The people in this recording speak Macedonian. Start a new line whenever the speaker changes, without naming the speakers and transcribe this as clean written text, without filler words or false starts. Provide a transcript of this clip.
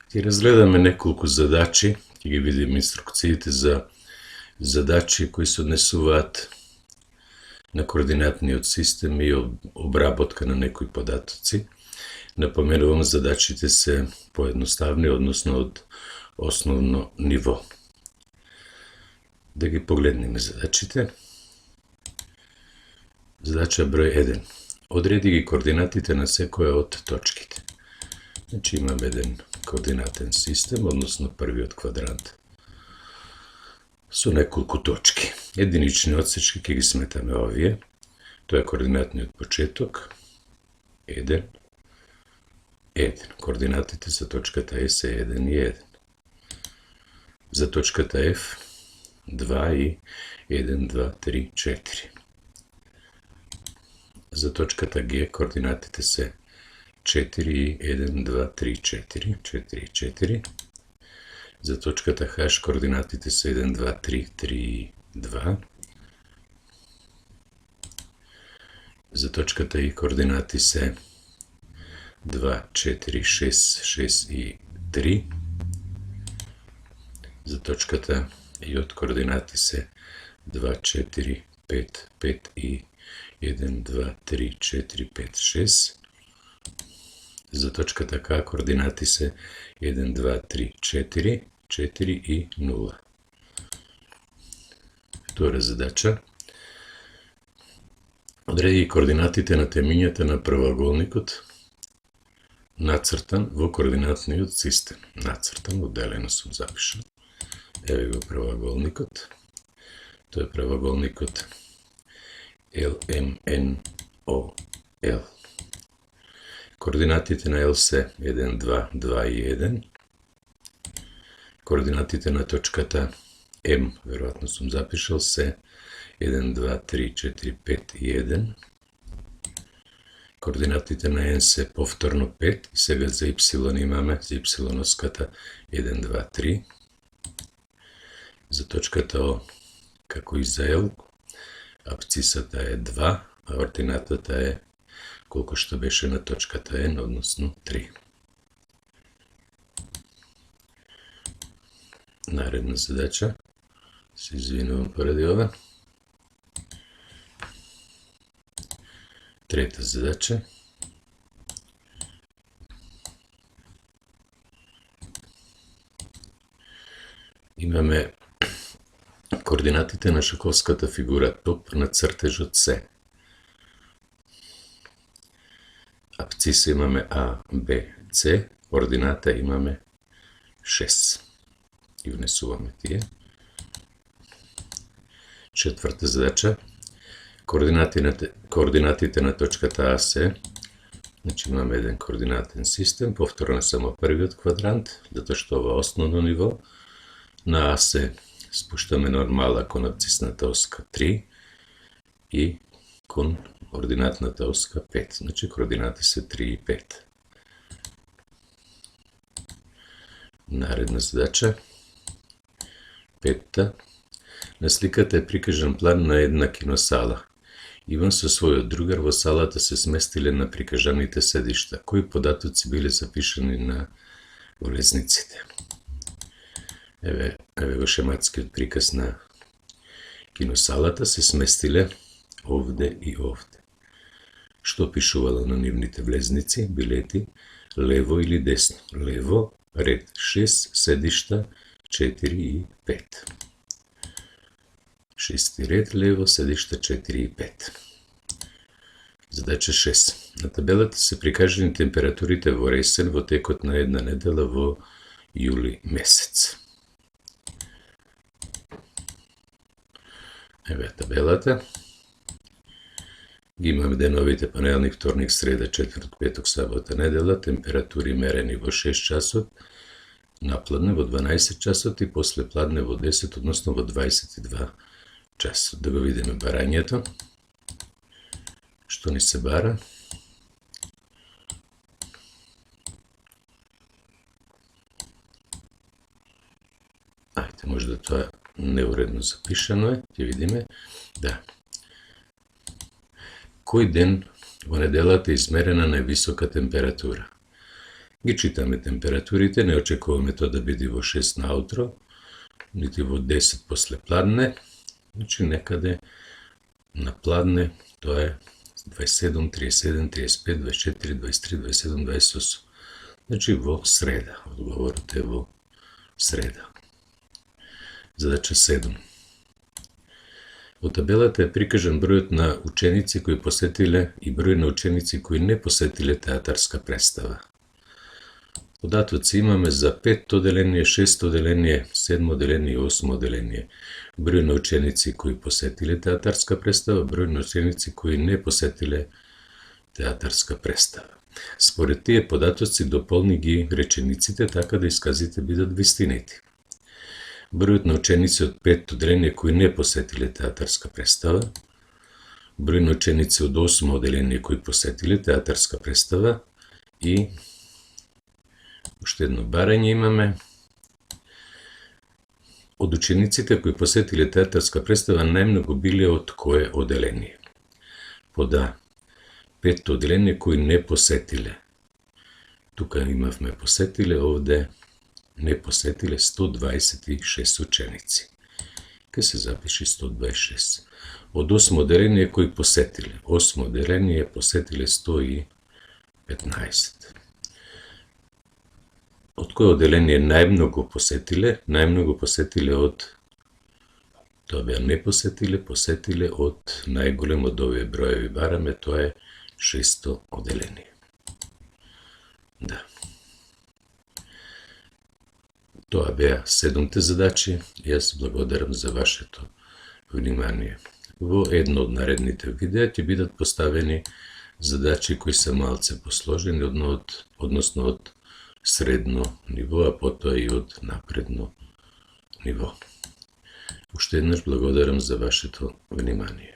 Ќе разгледаме неколку задачи, ќе ги видиме инструкциите за задачи кои се однесуваат на координатниот систем и обработка на некои податоци. Напоменувам, задачите се поедноставни, односно од основно ниво. Да ги погледнеме задачите. Задача број 1. Одреди ги координатите на секоја од точките. Значи имаме еден координатен систем, односно првиот квадрант со неколку точки. Единични одсечки ќе ги сметаме овие. Тоа е координатниот почеток 1, 1. Координатите за точката E се 1 и 1. За точката F 2 и 1, 2, 3, 4. За точката G координатите се 4 и 1, 2, 3, 4, 4 и 4. За точката H координатите се 1, 2, 3, 3 и 2. За точката I координати се 2, 4, 6, 6 и 3. За точката J координати се 2, 4, 5, 5 и 1, 2, 3, 4, 5, 6. За точката K координати се 1, 2, 3, 4, 4 и 0. Втора задача. Одреди координатите на темињата на правоаголникот нацртан во координатниот систем. Нацртан, одделено сум запишал. Еве го правоаголникот. Тоа е правоаголникот LMNOL. Координатите на L се 1, 2, 2 и 1. Координатите на точката M, веројатно сум запишал, се 1, 2, 3, 4, 5 и 1. Координатите на N се повторно 5. И сега за Y имаме, за Y-оската 1, 2, 3. За точката O, како и за L, абцисата е 2, а ординатата е колку што беше на точката N, односно 3. Наредна задача. Се извинувам поради ова. Трета задача. Имаме координатите на шаковската фигура топ на цртежот С. Абциса имаме А, Б, С, ордината имаме 6. И внесуваме тие. Четврта задача. Координатите на точката А се, значи имаме еден координатен систем, повторно само првиот квадрант, затоа што ова основно ниво. На А се спуштаме нормала кон абцисната оска 3 и кон ординатната оска 5. Значи координати се 3 и 5. Наредна задача. Петта. На сликата е прикажан план на една киносала. Иван со својот другар во салата се сместиле на прикажаните седишта. Кои податоци биле запишани на влезниците? Еве го шематскиот приказ на киносалата, се сместиле овде и овде. Што пишувало на нивните влезници, билети, лево или десно? Лево, ред 6, седишта 4 и 5. Шести ред, лево, седишта 4 и 5. Задача 6. На табелата се прикажани температурите во есен во текот на една недела во јули месец. Еве табелата. Ги имаме деновите понеделник, вторник, среда, четврток, петок, сабота, недела, температури мерени во 6 часот, напладне во 12 часот и после пладне во 10, односно во 22 часот. Да го видиме барањето. Што ни се бара? Ајде, може да тоа неуредно запишано е. Ќе видиме. Да. Кој ден во неделата е измерена највисока температура? Ги читаме температурите, не очекуваме тоа да биде во 6 наутро, нити во 10 после пладне, значи некаде на пладне тоа е 27, 37, 35, 24, 23, 27, 28. Значи во среда, одговорот е во среда. Задача 7. Во табелата е прикажан бројот на ученици кои посетиле и број на ученици кои не посетиле театарска представа. Податоци имаме за 5 деление, 6 деление, 7 деление и 8 деление. Број на ученици кои посетиле театарска представа, број на ученици кои не посетиле театарска представа. Според тие податоци дополни ги речениците така да исказите бидат вистинити. Бројот на ученици од 5 деление кои не посетиле театарска представа, број на ученици од 8 деление кои посетиле театарска представа и уште едно барање имаме. Од учениците кои посетиле театарска представа најмногу биле од кое оделение? Под А. 5 оделение кои не посетиле. Тука имавме посетиле, овде не посетиле 126 ученици. Ке се запиши 126. Од 8 оделение кои посетиле. 8 оделение посетиле 115. Од кој оделение најмногу посетиле? Најмногу посетиле од, тоа беа не посетиле, посетиле од најголем од овие броеви бараме, тоа е 600 оделение. Да. Тоа беа 7 задачи. Јас благодарам за вашето внимание. Во едно од наредните видеа ќе бидат поставени задачи кои се малце посложени, односно од средно ниво, а потоа и од напредно ниво. Уште еднаш благодарам за вашето внимание.